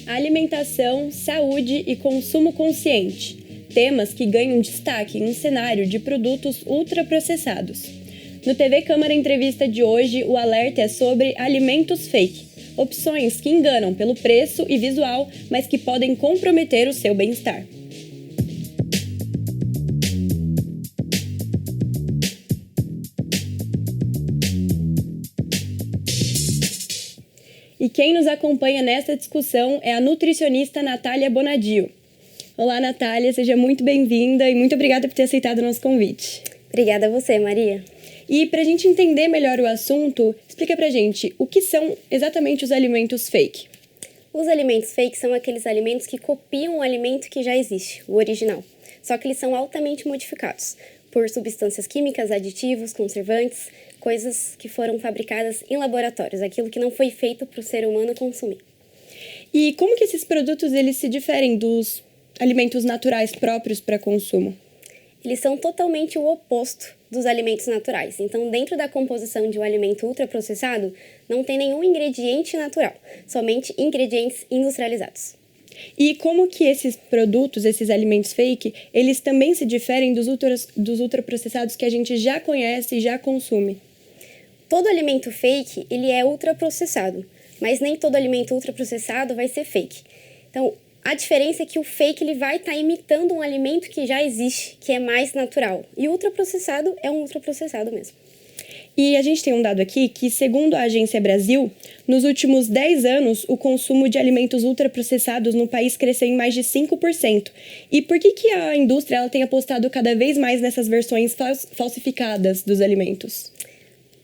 alimentação, saúde e consumo consciente. Temas que ganham destaque em um cenário de produtos ultraprocessados. No TV Câmara Entrevista de hoje, o alerta é sobre alimentos fake. Opções que enganam pelo preço e visual, mas que podem comprometer o seu bem-estar. E quem nos acompanha nesta discussão é a nutricionista Natália Bonadio. Olá, Natália, seja muito bem-vinda e muito obrigada por ter aceitado o nosso convite. Obrigada a você, Maria. E para a gente entender melhor o assunto, explica pra gente o que são exatamente os alimentos fake. Os alimentos fake são aqueles alimentos que copiam o alimento que já existe, o original. Só que eles são altamente modificados por substâncias químicas, aditivos, conservantes, coisas que foram fabricadas em laboratórios, aquilo que não foi feito para o ser humano consumir. E como que esses produtos eles se diferem dos alimentos naturais próprios para consumo? Eles são totalmente o oposto dos alimentos naturais. Então, dentro da composição de um alimento ultraprocessado, não tem nenhum ingrediente natural, somente ingredientes industrializados. E como que esses produtos, esses alimentos fake, eles também se diferem dos ultraprocessados que a gente já conhece e já consome? Todo alimento fake, ele é ultraprocessado, mas nem todo alimento ultraprocessado vai ser fake. Então, a diferença é que o fake ele vai estar imitando um alimento que já existe, que é mais natural. E o ultraprocessado é um ultraprocessado mesmo. E a gente tem um dado aqui que, segundo a Agência Brasil, nos últimos 10 anos, o consumo de alimentos ultraprocessados no país cresceu em mais de 5%. E por que a indústria ela tem apostado cada vez mais nessas versões falsificadas dos alimentos?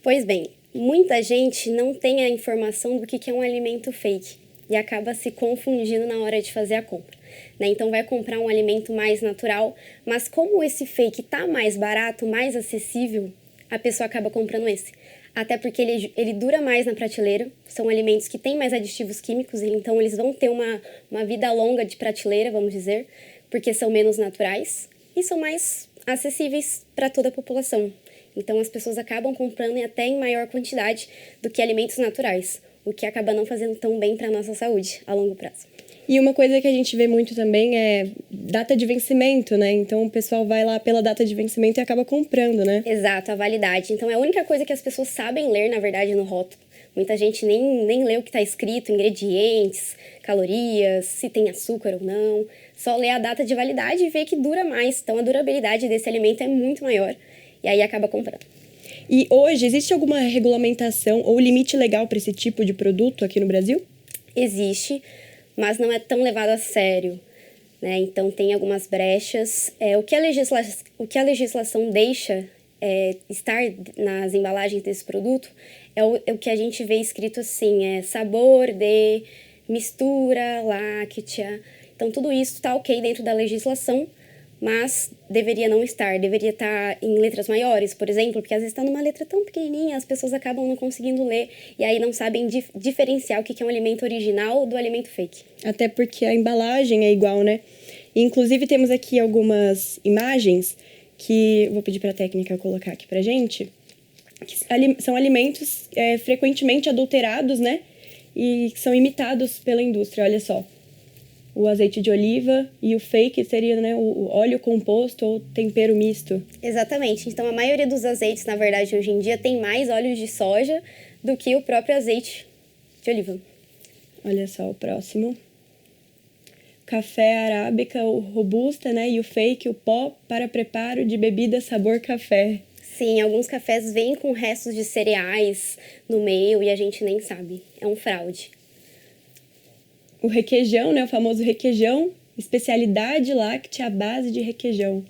Pois bem, muita gente não tem a informação do que é um alimento fake e acaba se confundindo na hora de fazer a compra, né? Então vai comprar um alimento mais natural, mas como esse fake está mais barato, mais acessível, a pessoa acaba comprando esse. Até porque ele dura mais na prateleira, são alimentos que têm mais aditivos químicos, então eles vão ter uma vida longa de prateleira, vamos dizer, porque são menos naturais e são mais acessíveis para toda a população. Então as pessoas acabam comprando até em maior quantidade do que alimentos naturais, o que acaba não fazendo tão bem para a nossa saúde a longo prazo. E uma coisa que a gente vê muito também é data de vencimento, né? Então o pessoal vai lá pela data de vencimento e acaba comprando, né? Exato, a validade. Então é a única coisa que as pessoas sabem ler, na verdade, no rótulo. Muita gente nem lê o que está escrito, ingredientes, calorias, se tem açúcar ou não. Só lê a data de validade e vê que dura mais. Então a durabilidade desse alimento é muito maior. E aí acaba comprando. E hoje, existe alguma regulamentação ou limite legal para esse tipo de produto aqui no Brasil? Existe, mas não é tão levado a sério, né? Então tem algumas brechas. O que a legislação deixa estar nas embalagens desse produto é o que a gente vê escrito assim, sabor de, mistura, láctea. Então tudo isso está ok dentro da legislação, mas deveria não estar, deveria estar em letras maiores, por exemplo, porque às vezes está numa letra tão pequenininha, as pessoas acabam não conseguindo ler e aí não sabem diferenciar o que é um alimento original do alimento fake. Até porque a embalagem é igual, né? Inclusive temos aqui algumas imagens que vou pedir para a técnica colocar aqui pra gente, que são alimentos frequentemente adulterados, né? E que são imitados pela indústria, olha só. O azeite de oliva e o fake seria, né, o óleo composto ou tempero misto. Exatamente. Então, a maioria dos azeites, na verdade, hoje em dia, tem mais óleo de soja do que o próprio azeite de oliva. Olha só o próximo. Café arábica ou robusta, né, e o fake, o pó para preparo de bebida sabor café. Sim, alguns cafés vêm com restos de cereais no meio e a gente nem sabe. É um fraude. O requeijão, né, o famoso requeijão, especialidade láctea à base de requeijão.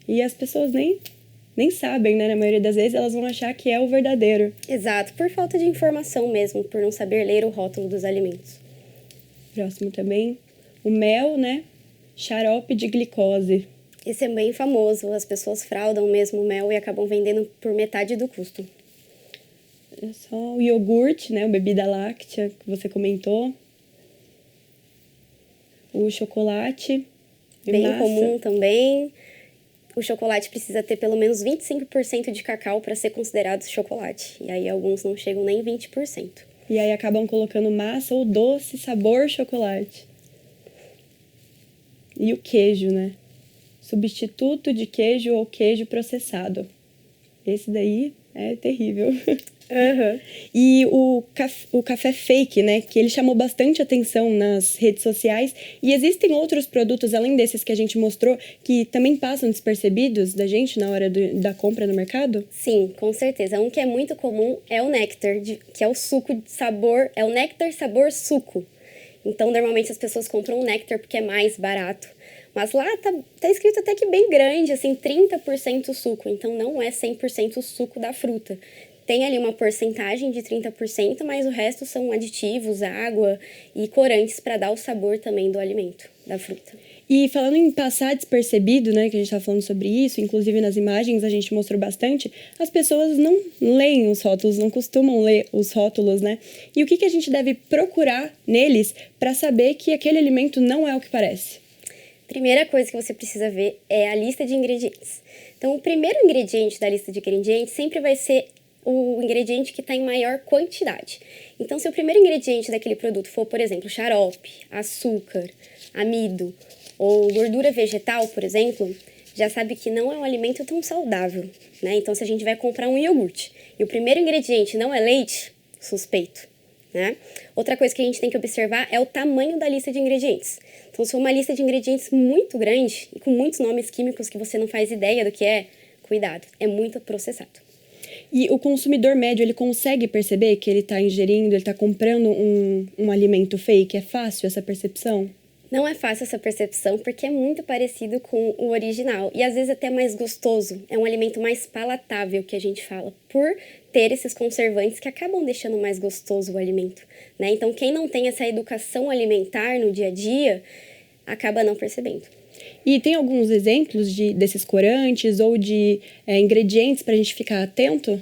E as pessoas nem sabem, né, na maioria das vezes elas vão achar que é o verdadeiro. Exato, por falta de informação mesmo, por não saber ler o rótulo dos alimentos. Próximo também, o mel, né, xarope de glicose. Esse é bem famoso, as pessoas fraudam mesmo o mel e acabam vendendo por metade do custo. Olha só, o iogurte, né, a bebida láctea que você comentou. O chocolate. Bem massa. comum também. O chocolate precisa ter pelo menos 25% de cacau para ser considerado chocolate. E aí alguns não chegam nem 20%. E aí acabam colocando massa ou doce, sabor chocolate. E o queijo, né? Substituto de queijo ou queijo processado. Esse daí é terrível. Uhum. E o café fake, né? Que ele chamou bastante atenção nas redes sociais. E existem outros produtos, além desses que a gente mostrou, que também passam despercebidos da gente na hora da compra no mercado? Sim, com certeza. Um que é muito comum é o néctar, que é o suco de sabor, é o néctar sabor suco. Então, normalmente as pessoas compram o néctar porque é mais barato. Mas lá tá escrito até que bem grande, assim, 30% suco. Então, não é 100% suco da fruta. Tem ali uma porcentagem de 30%, mas o resto são aditivos, água e corantes para dar o sabor também do alimento, da fruta. E falando em passar despercebido, né, que a gente tá falando sobre isso, inclusive nas imagens a gente mostrou bastante, as pessoas não leem os rótulos, não costumam ler os rótulos, né? E o que a gente deve procurar neles para saber que aquele alimento não é o que parece? Primeira coisa que você precisa ver é a lista de ingredientes. Então, o primeiro ingrediente da lista de ingredientes sempre vai ser o ingrediente que está em maior quantidade. Então, se o primeiro ingrediente daquele produto for, por exemplo, xarope, açúcar, amido ou gordura vegetal, por exemplo, já sabe que não é um alimento tão saudável, né? Então, se a gente vai comprar um iogurte e o primeiro ingrediente não é leite, suspeito, né? Outra coisa que a gente tem que observar é o tamanho da lista de ingredientes. Então, se for uma lista de ingredientes muito grande e com muitos nomes químicos que você não faz ideia do que é, cuidado, é muito processado. E o consumidor médio, ele consegue perceber que ele está ingerindo, ele está comprando um alimento fake? É fácil essa percepção? Não é fácil essa percepção porque é muito parecido com o original e às vezes até mais gostoso. É um alimento mais palatável que a gente fala, por ter esses conservantes que acabam deixando mais gostoso o alimento, né? Então, quem não tem essa educação alimentar no dia a dia, acaba não percebendo. E tem alguns exemplos desses corantes ou de ingredientes para a gente ficar atento?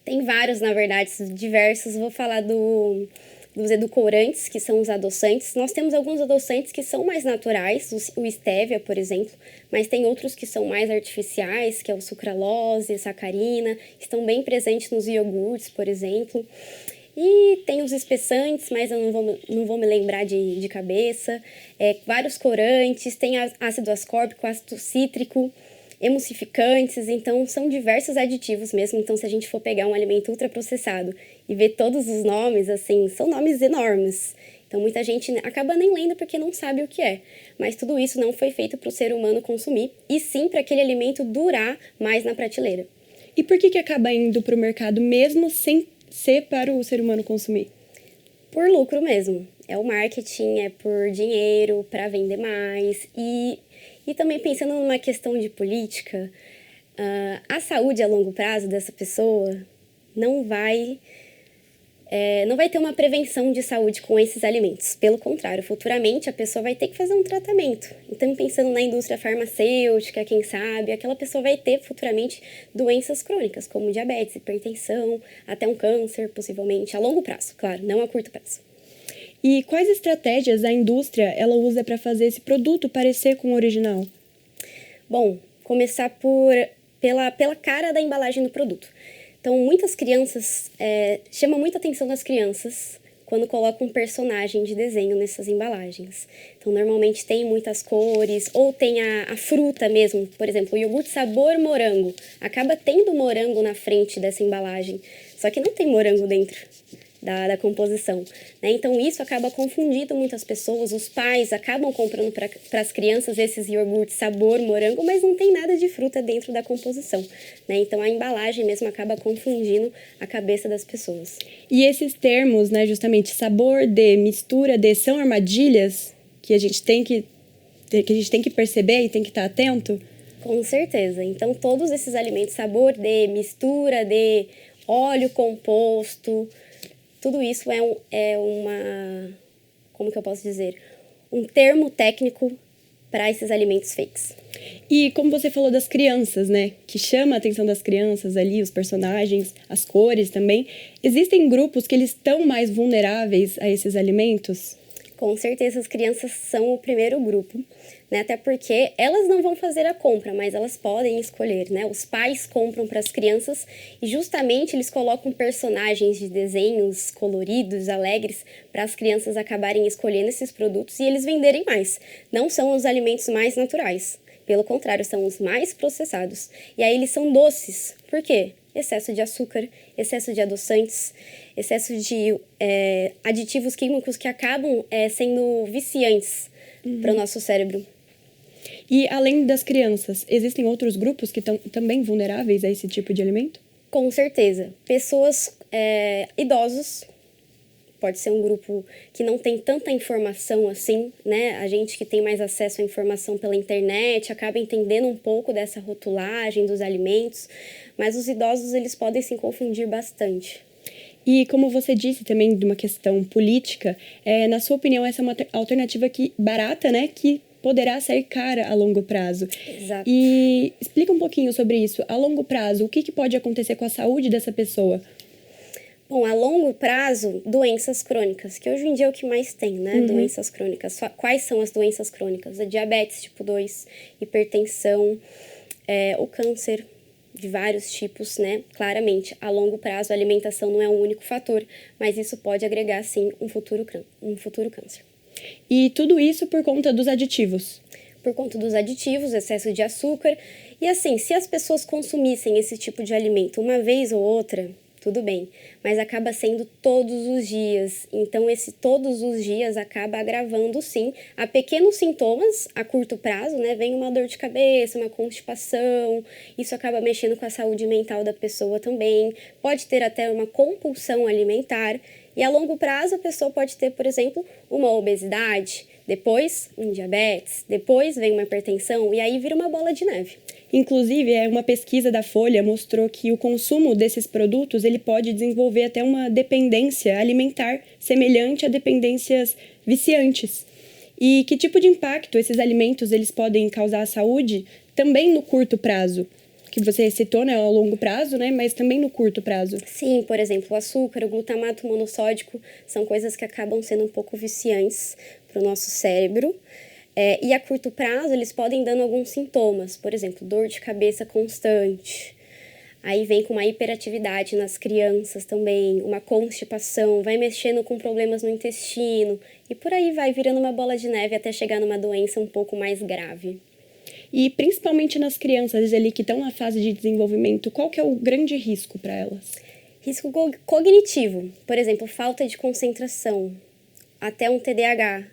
Tem vários, na verdade, diversos. Vou falar dos edulcorantes, que são os adoçantes. Nós temos alguns adoçantes que são mais naturais, o stevia, por exemplo, mas tem outros que são mais artificiais, que é o sucralose, sacarina, estão bem presentes nos iogurtes, por exemplo. E tem os espessantes, mas eu não vou me lembrar de cabeça. Vários corantes, tem ácido ascórbico, ácido cítrico, emulsificantes, então são diversos aditivos mesmo. Então, se a gente for pegar um alimento ultraprocessado e ver todos os nomes, assim, são nomes enormes. Então, muita gente acaba nem lendo porque não sabe o que é. Mas tudo isso não foi feito para o ser humano consumir, e sim para aquele alimento durar mais na prateleira. E por que acaba indo para o mercado mesmo sem ser para o ser humano consumir? Por lucro mesmo. É o marketing, é por dinheiro, para vender mais. E também pensando numa questão de política, a saúde a longo prazo dessa pessoa não vai ter uma prevenção de saúde com esses alimentos. Pelo contrário, futuramente a pessoa vai ter que fazer um tratamento. Então, pensando na indústria farmacêutica, quem sabe, aquela pessoa vai ter futuramente doenças crônicas, como diabetes, hipertensão, até um câncer, possivelmente, a longo prazo, claro, não a curto prazo. E quais estratégias a indústria ela usa para fazer esse produto parecer com o original? Bom, começar pela cara da embalagem do produto. Então, muitas crianças, chama muita atenção das crianças quando colocam um personagem de desenho nessas embalagens. Então, normalmente tem muitas cores, ou tem a fruta mesmo. Por exemplo, o iogurte sabor morango. Acaba tendo morango na frente dessa embalagem, só que não tem morango dentro da composição, né? Então, isso acaba confundindo muitas pessoas. Os pais acabam comprando para as crianças esses iogurtes sabor morango, mas não tem nada de fruta dentro da composição, né? Então, a embalagem mesmo acaba confundindo a cabeça das pessoas. E esses termos, né, justamente sabor de, mistura de, são armadilhas que a gente tem que perceber e tem que estar atento? Com certeza. Então, todos esses alimentos, sabor de, mistura de, óleo composto, tudo isso como que eu posso dizer? Um termo técnico para esses alimentos fakes. E como você falou das crianças, né? Que chama a atenção das crianças ali, os personagens, as cores também. Existem grupos que eles estão mais vulneráveis a esses alimentos? Com certeza as crianças são o primeiro grupo, né? Até porque elas não vão fazer a compra, mas elas podem escolher, né? Os pais compram para as crianças e justamente eles colocam personagens de desenhos coloridos, alegres, para as crianças acabarem escolhendo esses produtos e eles venderem mais. Não são os alimentos mais naturais, pelo contrário, são os mais processados. E aí eles são doces. Por quê? Excesso de açúcar, excesso de adoçantes, excesso de aditivos químicos que acabam sendo viciantes para o nosso cérebro. E além das crianças, existem outros grupos que estão também vulneráveis a esse tipo de alimento? Com certeza. Pessoas idosos, pode ser um grupo que não tem tanta informação assim, né? A gente que tem mais acesso à informação pela internet acaba entendendo um pouco dessa rotulagem dos alimentos, mas os idosos eles podem se confundir bastante. E como você disse também de uma questão política, na sua opinião essa é uma alternativa barata, né? Que poderá sair cara a longo prazo. Exato. E explica um pouquinho sobre isso. A longo prazo, o que pode acontecer com a saúde dessa pessoa? Bom, a longo prazo, doenças crônicas, que hoje em dia é o que mais tem, né? Doenças crônicas. Quais são as doenças crônicas? A diabetes tipo 2, hipertensão, o câncer de vários tipos, né? Claramente, a longo prazo, a alimentação não é um único fator, mas isso pode agregar, sim, um futuro câncer. E tudo isso por conta dos aditivos? Por conta dos aditivos, excesso de açúcar. E assim, se as pessoas consumissem esse tipo de alimento uma vez ou outra, tudo bem, mas acaba sendo todos os dias. Então, esse todos os dias acaba agravando, sim, a pequenos sintomas a curto prazo, né? Vem uma dor de cabeça, uma constipação, isso acaba mexendo com a saúde mental da pessoa também. Pode ter até uma compulsão alimentar. E a longo prazo, a pessoa pode ter, por exemplo, uma obesidade, depois um diabetes, depois vem uma hipertensão e aí vira uma bola de neve. Inclusive, uma pesquisa da Folha mostrou que o consumo desses produtos ele pode desenvolver até uma dependência alimentar semelhante a dependências viciantes. E que tipo de impacto esses alimentos eles podem causar à saúde também no curto prazo? Que você citou, né, ao longo prazo, né, mas também no curto prazo. Sim, por exemplo, o açúcar, o glutamato monossódico são coisas que acabam sendo um pouco viciantes para o nosso cérebro. E a curto prazo, eles podem dando alguns sintomas, por exemplo, dor de cabeça constante. Aí vem com uma hiperatividade nas crianças também, uma constipação, vai mexendo com problemas no intestino e por aí vai virando uma bola de neve até chegar numa doença um pouco mais grave. E principalmente nas crianças ali que estão na fase de desenvolvimento, qual que é o grande risco para elas? Risco cognitivo, por exemplo, falta de concentração, até um TDAH.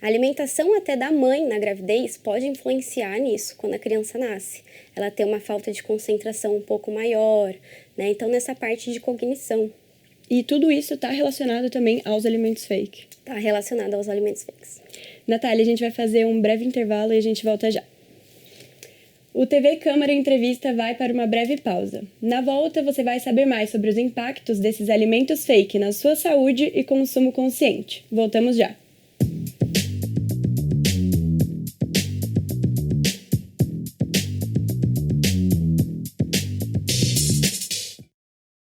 A alimentação até da mãe na gravidez pode influenciar nisso quando a criança nasce. Ela tem uma falta de concentração um pouco maior, né? Então, nessa parte de cognição. E tudo isso está relacionado também aos alimentos fake? Está relacionado aos alimentos fakes. Natália, a gente vai fazer um breve intervalo e a gente volta já. O TV Câmara Entrevista vai para uma breve pausa. Na volta, você vai saber mais sobre os impactos desses alimentos fake na sua saúde e consumo consciente. Voltamos já.